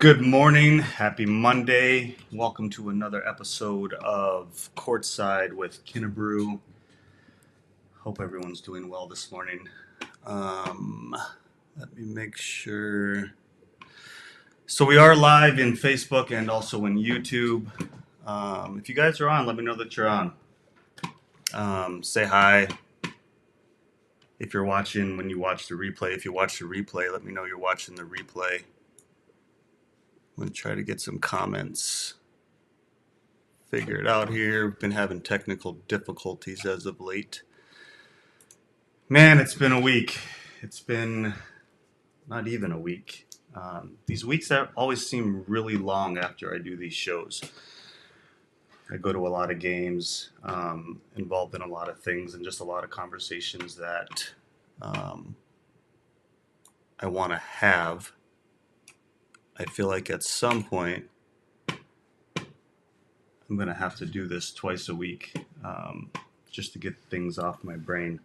Good morning. Happy Monday. Welcome to another episode of Courtside with Kinnebrew. Hope everyone's doing well this morning. Let me make sure. So we are live in Facebook and also in YouTube. If you guys are on, let me know that you're on. Say hi. If you're watching when you watch the replay, if you watch the replay, let me know you're watching the replay. I'm going to try to get some comments figured out here. We've been having technical difficulties as of late. Man, it's been a week. It's been not even a week. These weeks always seem really long after I do these shows. I go to a lot of games, involved in a lot of things, and just a lot of conversations that I want to have. I feel like at some point I'm going to have to do this twice a week just to get things off my brain.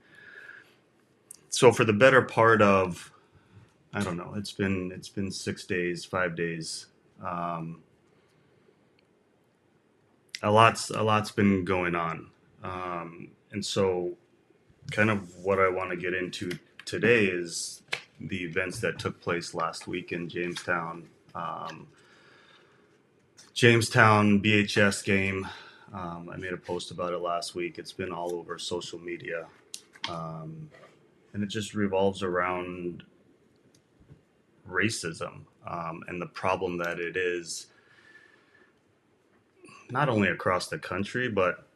So for the better part of, I don't know, it's been 6 days, 5 days. A lot's been going on. And so kind of what I want to get into today is the events that took place last week in Jamestown. Jamestown BHS game. I made a post about it last week. It's been all over social media. And it just revolves around racism and the problem that it is not only across the country, but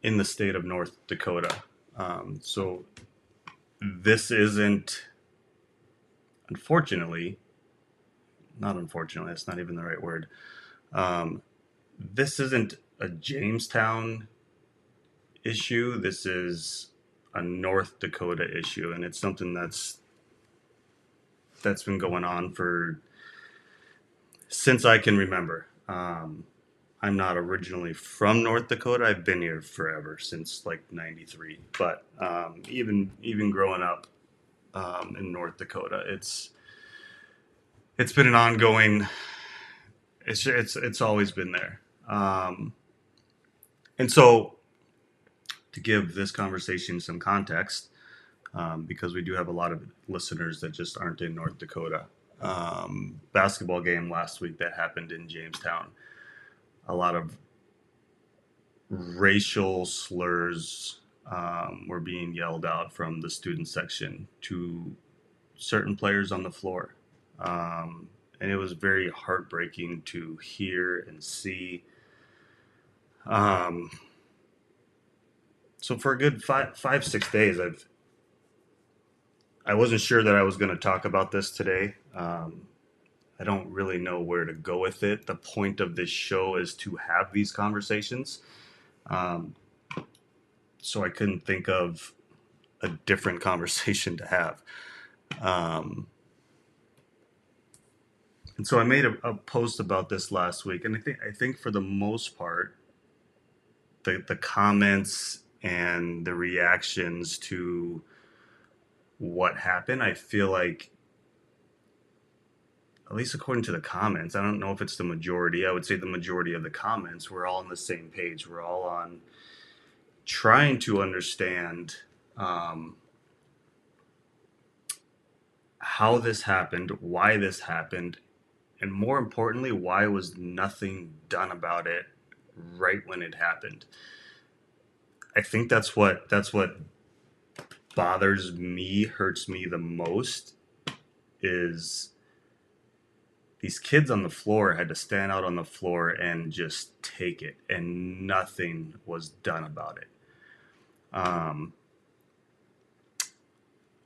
in the state of North Dakota. So this isn't, unfortunately, not unfortunately, that's not even the right word. This isn't a Jamestown issue. This is a North Dakota issue, and it's something that's been going on since I can remember. I'm not originally from North Dakota. I've been here forever, since like '93. But even growing up in North Dakota, it's been an ongoing. It's always been there. And so, to give this conversation some context, because we do have a lot of listeners that just aren't in North Dakota. Basketball game last week that happened in Jamestown. A lot of racial slurs were being yelled out from the student section to certain players on the floor. And it was very heartbreaking to hear and see. So for a good 5-6 days, I wasn't sure that I was going to talk about this today. I don't really know where to go with it. The point of this show is to have these conversations. So I couldn't think of a different conversation to have. And so I made a post about this last week, and I think for the most part, the comments and the reactions to what happened, I feel like, at least according to the comments, I don't know if it's the majority. I would say the majority of the comments, we're all on the same page. We're all on trying to understand how this happened, why this happened, and more importantly, why was nothing done about it right when it happened. I think that's what bothers me, hurts me the most, is these kids on the floor had to stand out on the floor and just take it, and nothing was done about it. I'm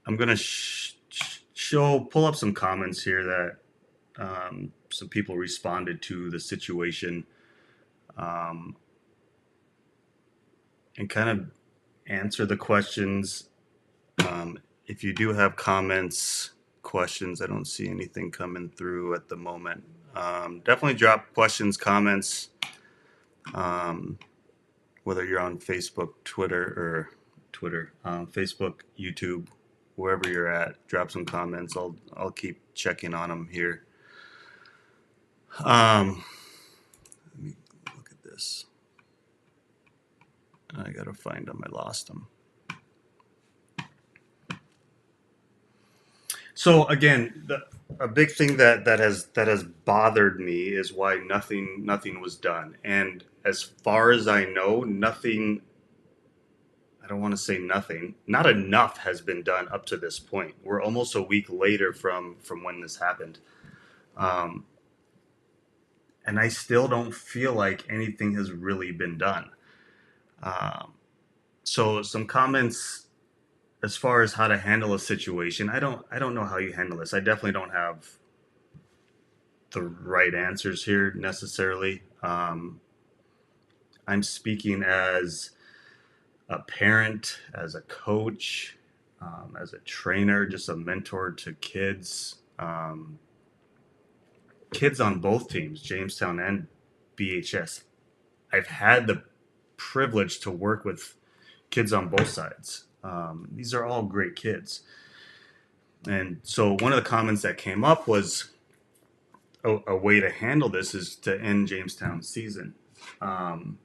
going to pull up some comments here that some people responded to the situation, and kind of answer the questions. If you do have comments, questions, I don't see anything coming through at the moment. Definitely drop questions, comments, whether you're on Facebook, Facebook, YouTube, wherever you're at. Drop some comments. I'll keep checking on them here. Let me look at this. I gotta find them. I lost them. So again, a big thing that has bothered me is why nothing was done. And as far as I know, nothing. I don't want to say nothing. Not enough has been done up to this point. We're almost a week later from when this happened, um, and I still don't feel like anything has really been done. Um, so some comments as far as how to handle a situation. I don't know how you handle this. I definitely don't have the right answers here necessarily. I'm speaking as a parent, as a coach, as a trainer, just a mentor to kids, kids on both teams, Jamestown and BHS. I've had the privilege to work with kids on both sides. These are all great kids. And so one of the comments that came up was a way to handle this is to end Jamestown's season. Um,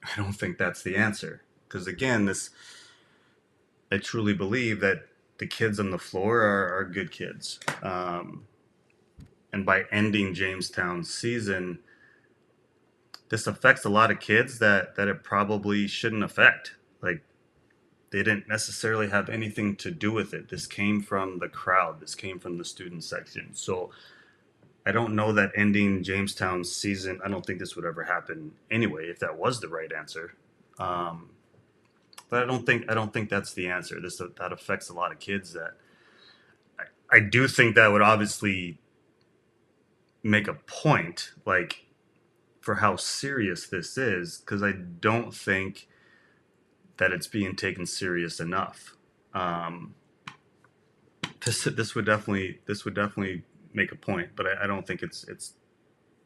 I don't think that's the answer because again, this I truly believe that the kids on the floor are good kids, and by ending Jamestown's season, this affects a lot of kids that it probably shouldn't affect. Like they didn't necessarily have anything to do with it. This came from the crowd. This came from the student section. So I don't know that ending Jamestown's season. I don't think this would ever happen anyway. If that was the right answer, um, but I don't think that's the answer. That affects a lot of kids. That I do think that would obviously make a point, like for how serious this is, because I don't think that it's being taken serious enough. Um, this would definitely make a point, but I don't think it's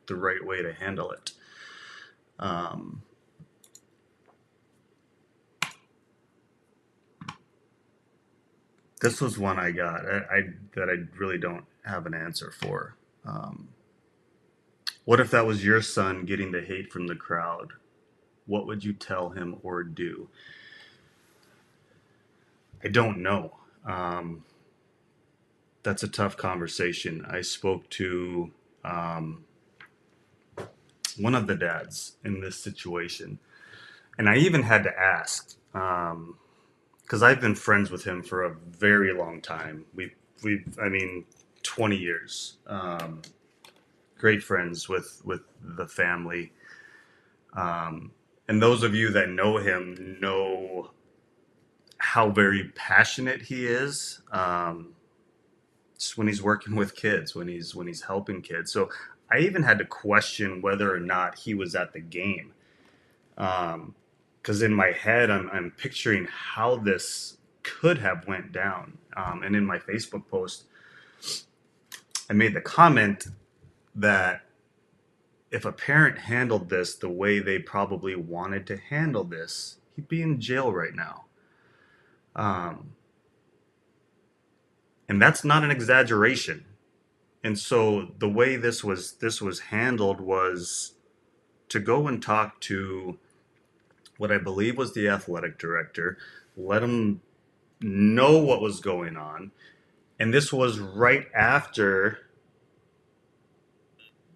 the right way to handle it. Um, this was one I got that I really don't have an answer for. Um, what if that was your son getting the hate from the crowd? What would you tell him or do? I don't know. Um, that's a tough conversation. I spoke to um, one of the dads in this situation, and I even had to ask because I've been friends with him for a very long time. I mean, 20 years. Great friends with the family. And those of you that know him know how very passionate he is. Just when he's working with kids, when he's helping kids. So I even had to question whether or not he was at the game. Because in my head, I'm picturing how this could have went down. And in my Facebook post, I made the comment that if a parent handled this the way they probably wanted to handle this, he'd be in jail right now. Um, and that's not an exaggeration. And so the way this was handled was to go and talk to what I believe was the athletic director, let him know what was going on. And this was right after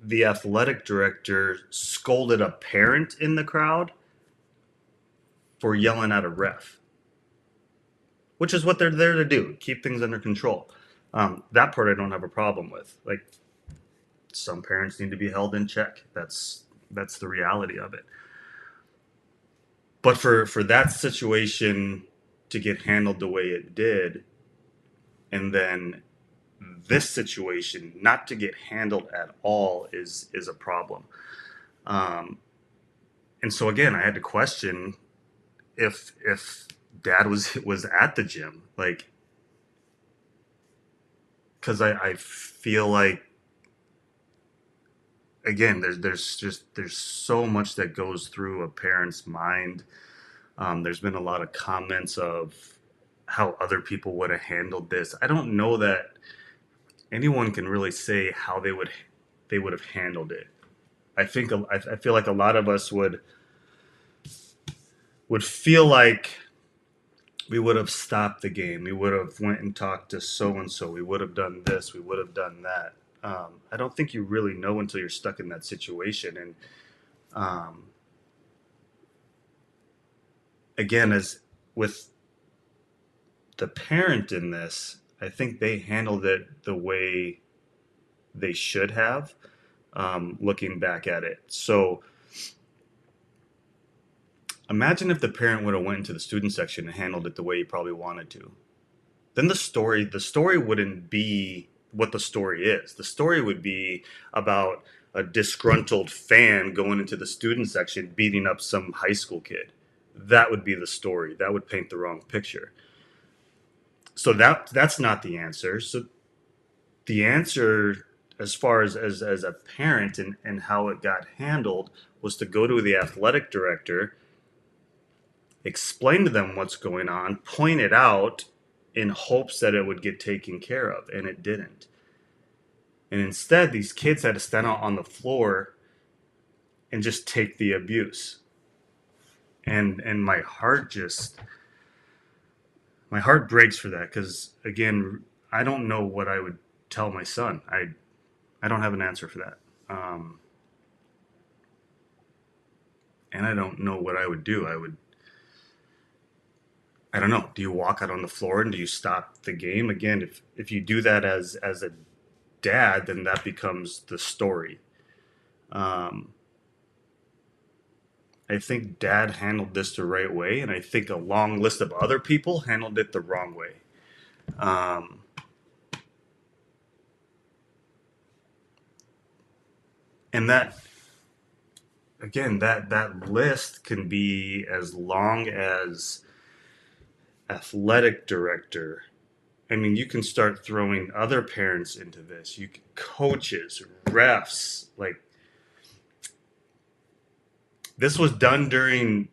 the athletic director scolded a parent in the crowd for yelling at a ref, which is what they're there to do, keep things under control. That part I don't have a problem with. Like some parents need to be held in check. That's the reality of it. But for that situation to get handled the way it did, and then this situation not to get handled at all is a problem. Um, and so again, I had to question if dad was at the gym, like because I feel like again there's so much that goes through a parent's mind. There's been a lot of comments of how other people would have handled this. I don't know that anyone can really say how they would they would have handled it. I feel like a lot of us would feel like we would have stopped the game. We would have went and talked to so and so. We would have done this. We would have done that. I don't think you really know until you're stuck in that situation. And again, as with the parent in this, I think they handled it the way they should have, looking back at it. So imagine if the parent would have went into the student section and handled it the way he probably wanted to. Then the story wouldn't be what the story is. The story would be about a disgruntled fan going into the student section beating up some high school kid. That would be the story. That would paint the wrong picture. So that's not the answer. So the answer, as far as a parent and how it got handled, was to go to the athletic director, explain to them what's going on, point it out in hopes that it would get taken care of, and it didn't. And instead, these kids had to stand out on the floor and just take the abuse. And my heart breaks for that, because again, I don't know what I would tell my son. I don't have an answer for that. And I don't know what I would do. I don't know. Do you walk out on the floor and do you stop the game? Again, if you do that as a dad, then that becomes the story. I think dad handled this the right way, and I think a long list of other people handled it the wrong way. And that, again, that list can be as long as athletic director. I mean, you can start throwing other parents into this. You can, coaches, refs. Like, this was done during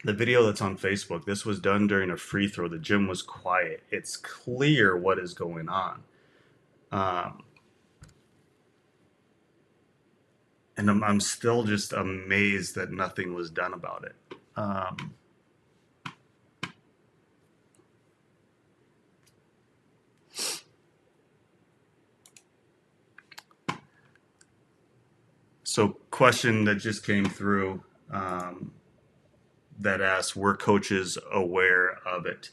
the video that's on Facebook. This was done during a free throw. The gym was quiet. It's clear what is going on. And I'm still just amazed that nothing was done about it. So, question that just came through, that asks, were coaches aware of it?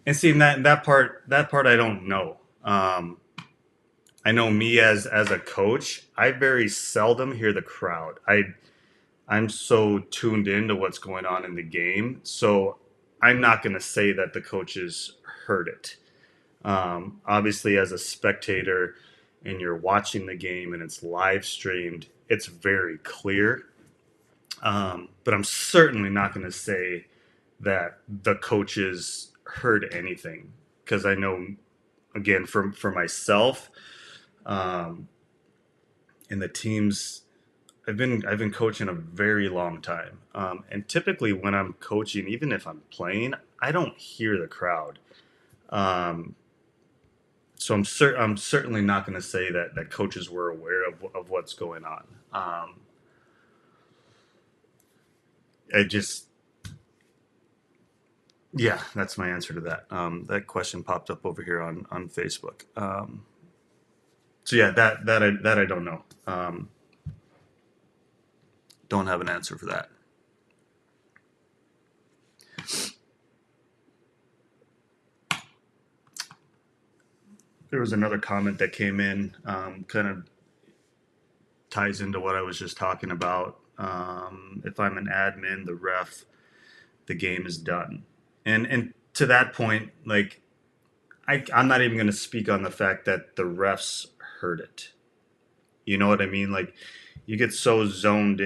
And see, that part I don't know. I know me as a coach, I very seldom hear the crowd. I'm so tuned into what's going on in the game, so I'm not going to say that the coaches heard it. Obviously, as a spectator, and you're watching the game and it's live streamed, it's very clear. But I'm certainly not going to say that the coaches heard anything, because I know, again, for myself, and the teams, I've been coaching a very long time, and typically when I'm coaching, even if I'm playing, I don't hear the crowd. So I'm certainly not going to say that coaches were aware of what's going on. Yeah, that's my answer to that. That question popped up over here on Facebook. So yeah, that I don't know. Don't have an answer for that. There was another comment that came in, kind of ties into what I was just talking about. If I'm an admin, the ref, the game is done. And to that point, like, I'm not even going to speak on the fact that the refs heard it. You know what I mean? Like, you get so tuned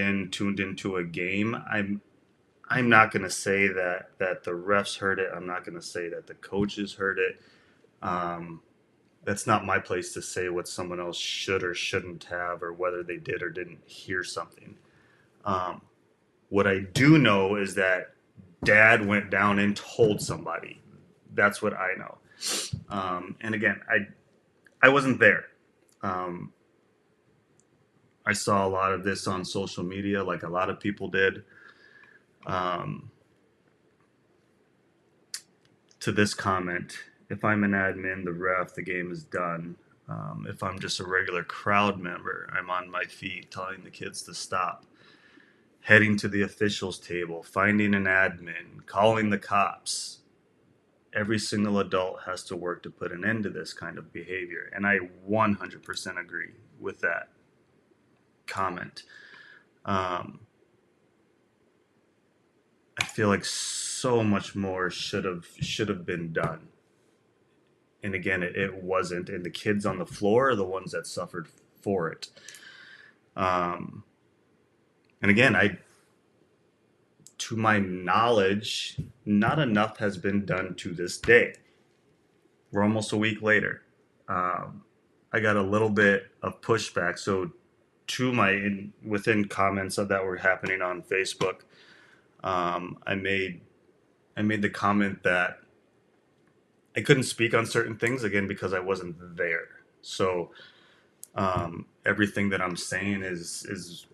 into a game. I'm not going to say that the refs heard it. I'm not going to say that the coaches heard it. That's not my place to say what someone else should or shouldn't have, or whether they did or didn't hear something. What I do know is that dad went down and told somebody. That's what I know. And again, I wasn't there. I saw a lot of this on social media, like a lot of people did. Um, to this comment, if I'm an admin, the ref, the game is done. If I'm just a regular crowd member, I'm on my feet telling the kids to stop, heading to the officials table, finding an admin, calling the cops. Every single adult has to work to put an end to this kind of behavior. And I 100% agree with that comment. I feel like so much more should have been done. And again, it wasn't. And the kids on the floor are the ones that suffered for it. Um, and again, to my knowledge, not enough has been done to this day. We're almost a week later. I got a little bit of pushback. So within comments that were happening on Facebook, I made the comment that I couldn't speak on certain things again because I wasn't there. So everything that I'm saying is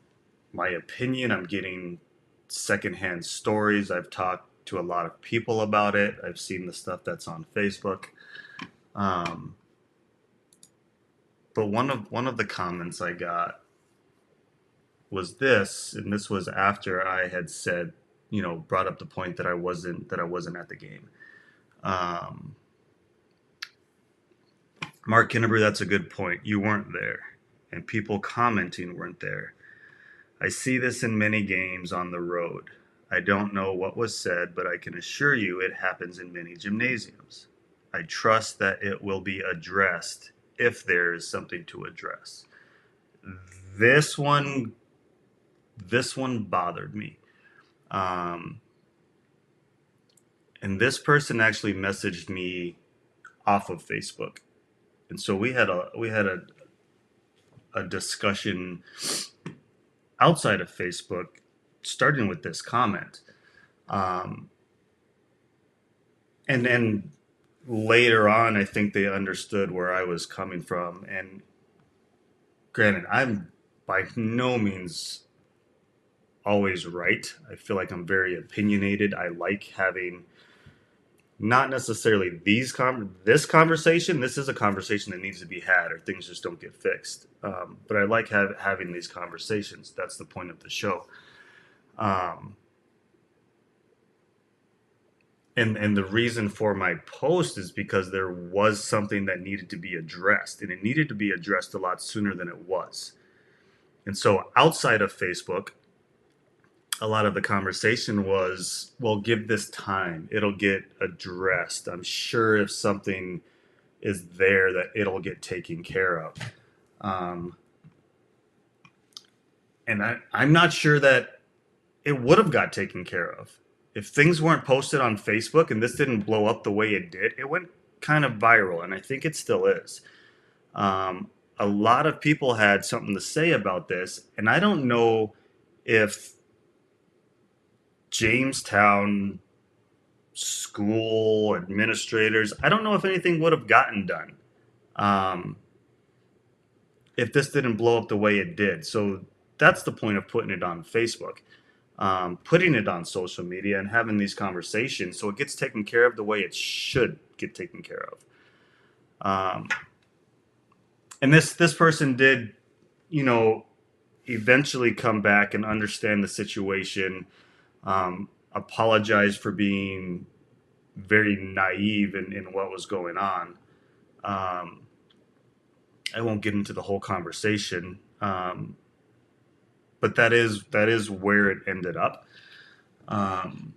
my opinion. I'm getting secondhand stories. I've talked to a lot of people about it. I've seen the stuff that's on Facebook. But one of the comments I got was this, and this was after I had said, brought up the point that I wasn't at the game. Mark Kinnebrew, that's a good point. You weren't there, and people commenting weren't there. I see this in many games on the road. I don't know what was said, but I can assure you it happens in many gymnasiums. I trust that it will be addressed if there is something to address. This one bothered me. And this person actually messaged me off of Facebook. And so we had a discussion outside of Facebook, starting with this comment. And then later on, I think they understood where I was coming from. And granted, I'm by no means always right. I feel like I'm very opinionated. I like having not necessarily this conversation. This is a conversation that needs to be had, or things just don't get fixed. But I like having these conversations. That's the point of the show. And the reason for my post is because there was something that needed to be addressed, and it needed to be addressed a lot sooner than it was. And so outside of Facebook, a lot of the conversation was, well, give this time. It'll get addressed. I'm sure if something is there that it'll get taken care of. And I'm not sure that it would have got taken care of. If things weren't posted on Facebook and this didn't blow up the way it did, it went kind of viral, and I think it still is. A lot of people had something to say about this, and I don't know if Jamestown school administrators, I don't know if anything would have gotten done if this didn't blow up the way it did. So that's the point of putting it on Facebook, putting it on social media and having these conversations so it gets taken care of the way it should get taken care of. And this person did, eventually come back and understand the situation. Apologize for being very naive in what was going on. I won't get into the whole conversation, but that is where it ended up. And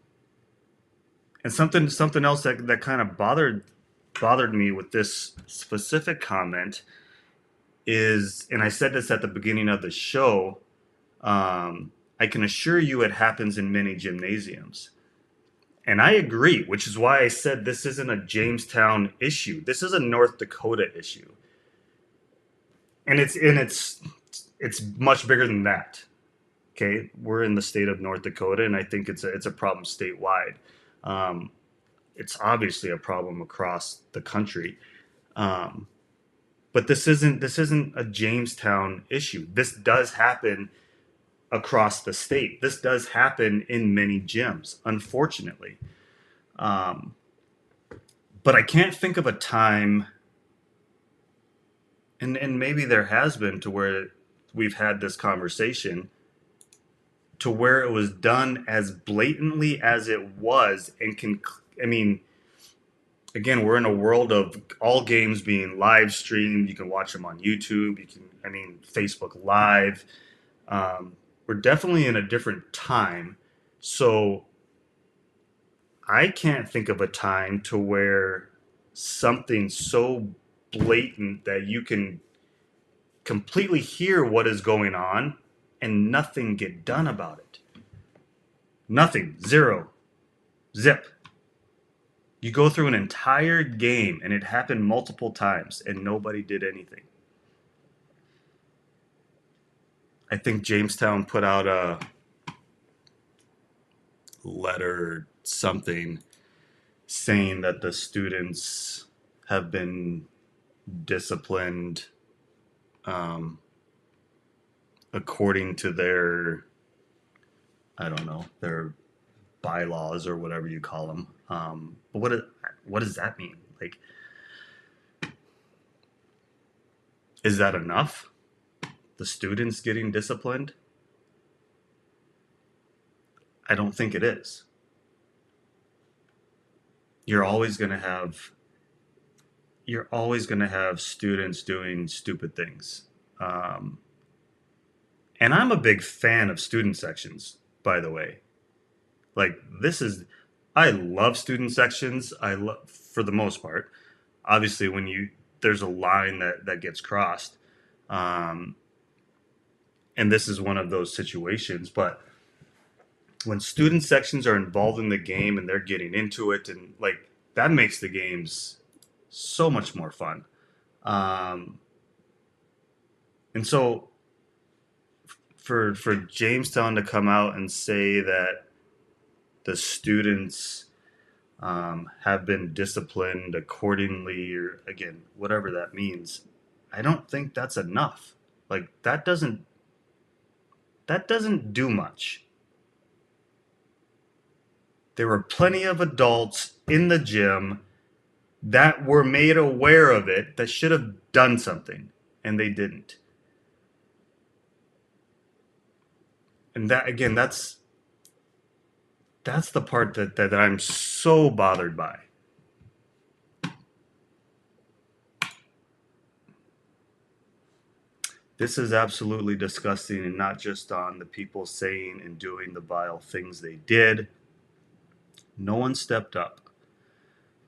something else that kind of bothered me with this specific comment is, and I said this at the beginning of the show, I can assure you it happens in many gymnasiums. And I agree, which is why I said this isn't a Jamestown issue. This is a North Dakota issue. And it's much bigger than that. Okay, we're in the state of North Dakota, and I think it's a problem statewide. It's obviously a problem across the country. But this isn't a Jamestown issue. This does happen across the state. This does happen in many gyms, unfortunately. Um, but I can't think of a time, and maybe there has been, to where we've had this conversation, to where it was done as blatantly as it was, and can, I mean, again, we're in a world of all games being live streamed. You can watch them on YouTube. You can, I mean, Facebook Live. We're definitely in a different time. So I can't think of a time to where something so blatant that you can completely hear what is going on and nothing get done about it. Nothing. Zero. Zip. You go through an entire game and it happened multiple times and nobody did anything. I think Jamestown put out a letter, something, saying that the students have been disciplined um, according to their, I don't know, their bylaws or whatever you call them. But what does that mean? Like, is that enough? The students getting disciplined? I don't think it is. You're always going to have students doing stupid things. Um, and I'm a big fan of student sections, by the way. Like, I love student sections. I love, for the most part. Obviously, there's a line that gets crossed, um, and this is one of those situations. But when student sections are involved in the game and they're getting into it, and like, that makes the games so much more fun. Um, and so for Jamestown to come out and say that the students have been disciplined accordingly, or again, whatever that means, I don't think that's enough. Like, that doesn't do much. There were plenty of adults in the gym that were made aware of it, that should have done something, and they didn't. And that, again, that's the part that I'm so bothered by. This is absolutely disgusting, and not just on the people saying and doing the vile things they did. No one stepped up.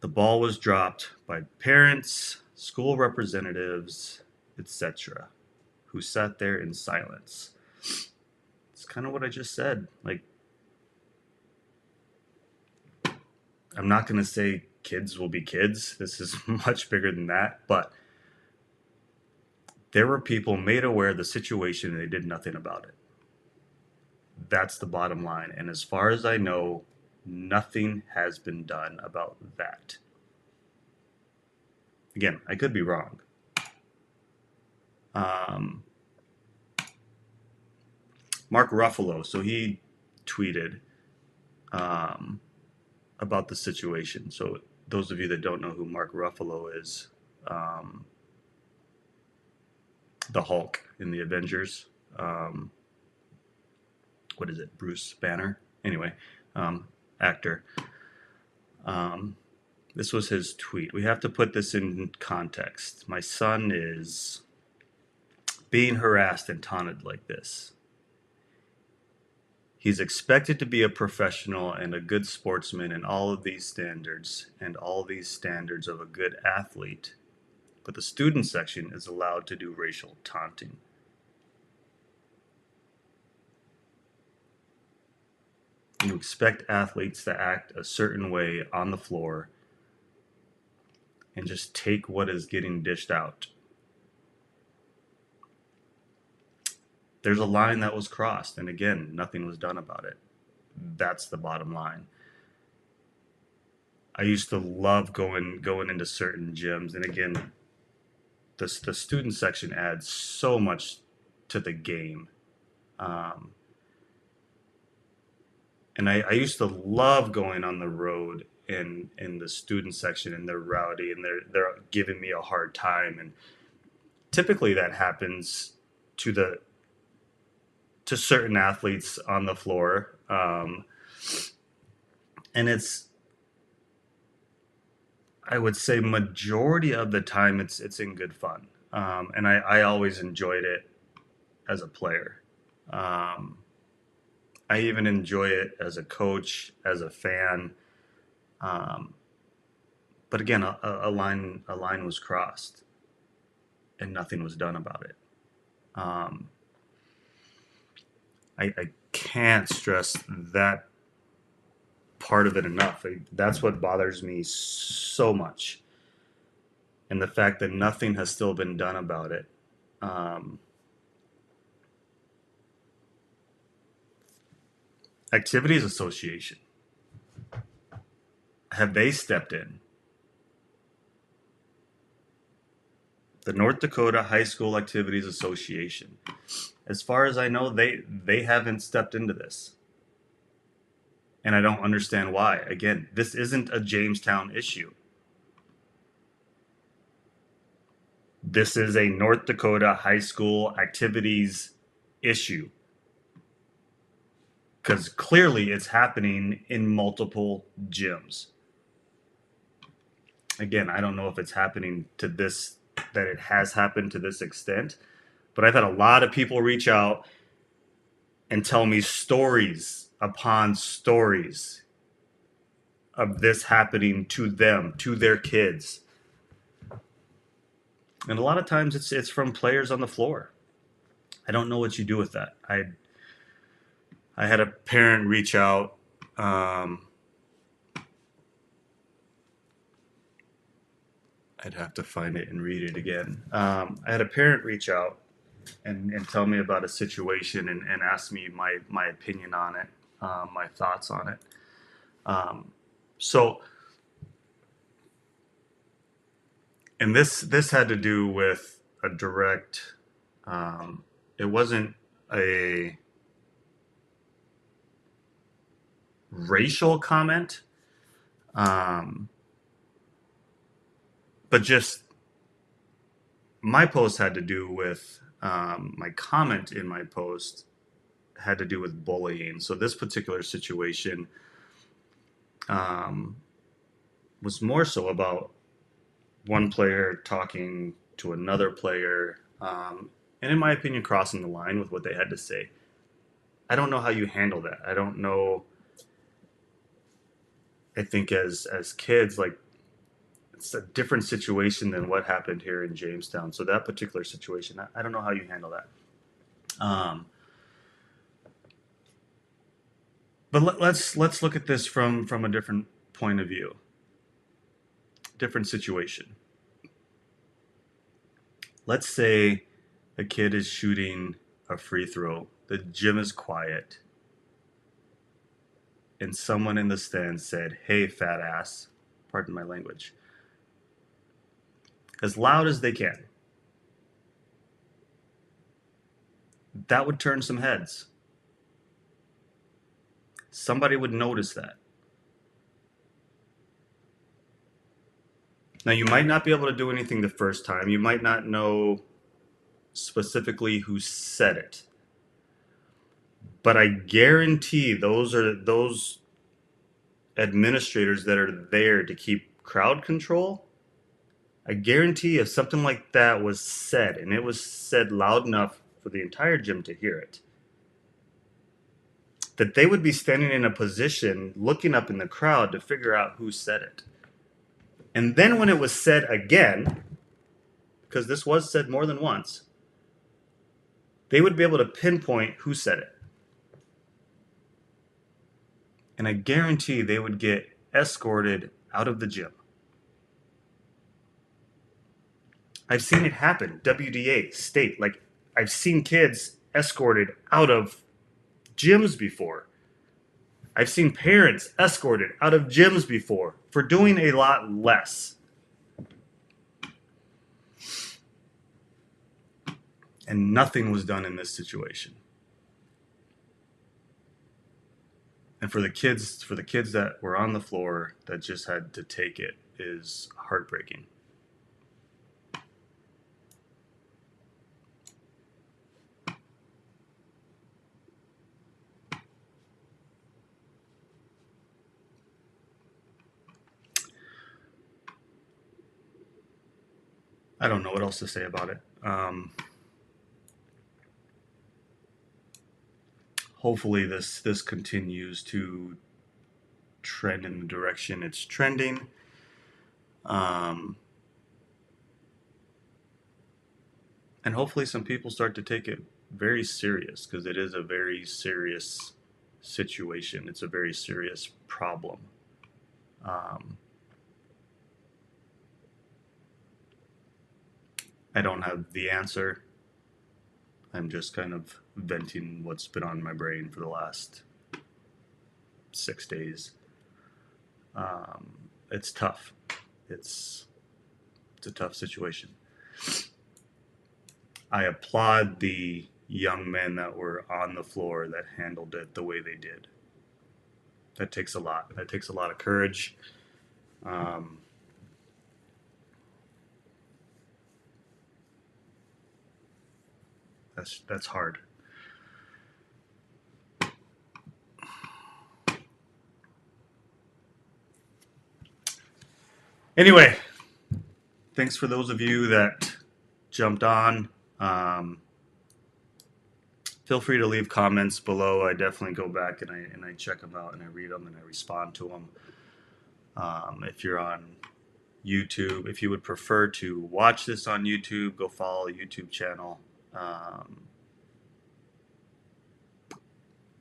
The ball was dropped by parents, school representatives, etc., who sat there in silence. It's kind of what I just said. Like, I'm not going to say kids will be kids. This is much bigger than that. But there were people made aware of the situation and they did nothing about it. That's the bottom line. And as far as I know, nothing has been done about that. Again, I could be wrong. Mark Ruffalo, so he tweeted about the situation. So those of you that don't know who Mark Ruffalo is, the Hulk in the Avengers. What is it? Bruce Banner? Anyway, actor. This was his tweet. We have to put this in context. My son is being harassed and taunted like this. He's expected to be a professional and a good sportsman in all of these standards and all these standards of a good athlete, but the student section is allowed to do racial taunting. You expect athletes to act a certain way on the floor and just take what is getting dished out. There's a line that was crossed, and again, nothing was done about it. That's the bottom line. I used to love going into certain gyms, and again, the student section adds so much to the game. Um, and I used to love going on the road in the student section, and they're rowdy and they're giving me a hard time. And typically that happens to the to certain athletes on the floor. And it's, I would say majority of the time it's in good fun. And I always enjoyed it as a player. Um, I even enjoy it as a coach, as a fan. Um, but again, a line was crossed, and nothing was done about it. Um, I can't stress that part of it enough. That's what bothers me so much, and the fact that nothing has still been done about it. Um, Activities Association, have they stepped in? The North Dakota High School Activities Association. As far as I know, they haven't stepped into this. And I don't understand why. Again, this isn't a Jamestown issue. This is a North Dakota high school activities issue. Because clearly it's happening in multiple gyms. Again, I don't know if it's happening to this, that it has happened to this extent, but I've had a lot of people reach out and tell me stories upon stories of this happening to them, to their kids. And a lot of times it's from players on the floor. I don't know what you do with that. I had a parent reach out. I'd have to find it and read it again. I had a parent reach out and tell me about a situation and ask me my opinion on it, my thoughts on it. So, and this had to do with a direct. It wasn't a racial comment, but just my post had to do with my comment in my post had to do with bullying. So this particular situation was more so about one player talking to another player, and in my opinion, crossing the line with what they had to say. I don't know how you handle that. I don't know. I think as kids, like, it's a different situation than what happened here in Jamestown. So that particular situation, I don't know how you handle that. But let's look at this from a different point of view, different situation. Let's say a kid is shooting a free throw. The gym is quiet, and someone in the stands said, "Hey, fat ass," pardon my language, as loud as they can. That would turn some heads. Somebody would notice that. Now, you might not be able to do anything the first time. You might not know specifically who said it. But I guarantee those administrators that are there to keep crowd control, I guarantee if something like that was said, and it was said loud enough for the entire gym to hear it, that they would be standing in a position looking up in the crowd to figure out who said it. And then when it was said again, because this was said more than once, they would be able to pinpoint who said it. And I guarantee they would get escorted out of the gym. I've seen it happen. WDA, state. Like, I've seen kids escorted out of gyms before. I've seen parents escorted out of gyms before for doing a lot less. and nothing was done in this situation. And for the kids that were on the floor that just had to take it is heartbreaking. I don't know what else to say about it. Hopefully this continues to trend in the direction it's trending. And hopefully some people start to take it very serious, because it is a very serious situation. It's a very serious problem. I don't have the answer. I'm just kind of venting what's been on my brain for the last 6 days. It's tough. It's a tough situation. I applaud the young men that were on the floor that handled it the way they did. That takes a lot. That takes a lot of courage. That's hard. Anyway, thanks for those of you that jumped on. Feel free to leave comments below. I definitely go back and I check them out and I read them and I respond to them. If you're on YouTube, if you would prefer to watch this on YouTube, go follow the YouTube channel.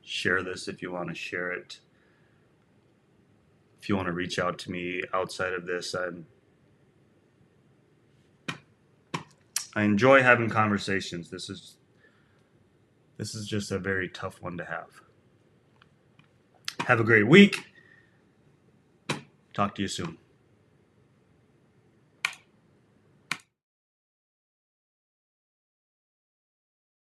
Share this if you want to share it. If you want to reach out to me outside of this, I enjoy having conversations. This is just a very tough one to have. Have a great week. Talk to you soon.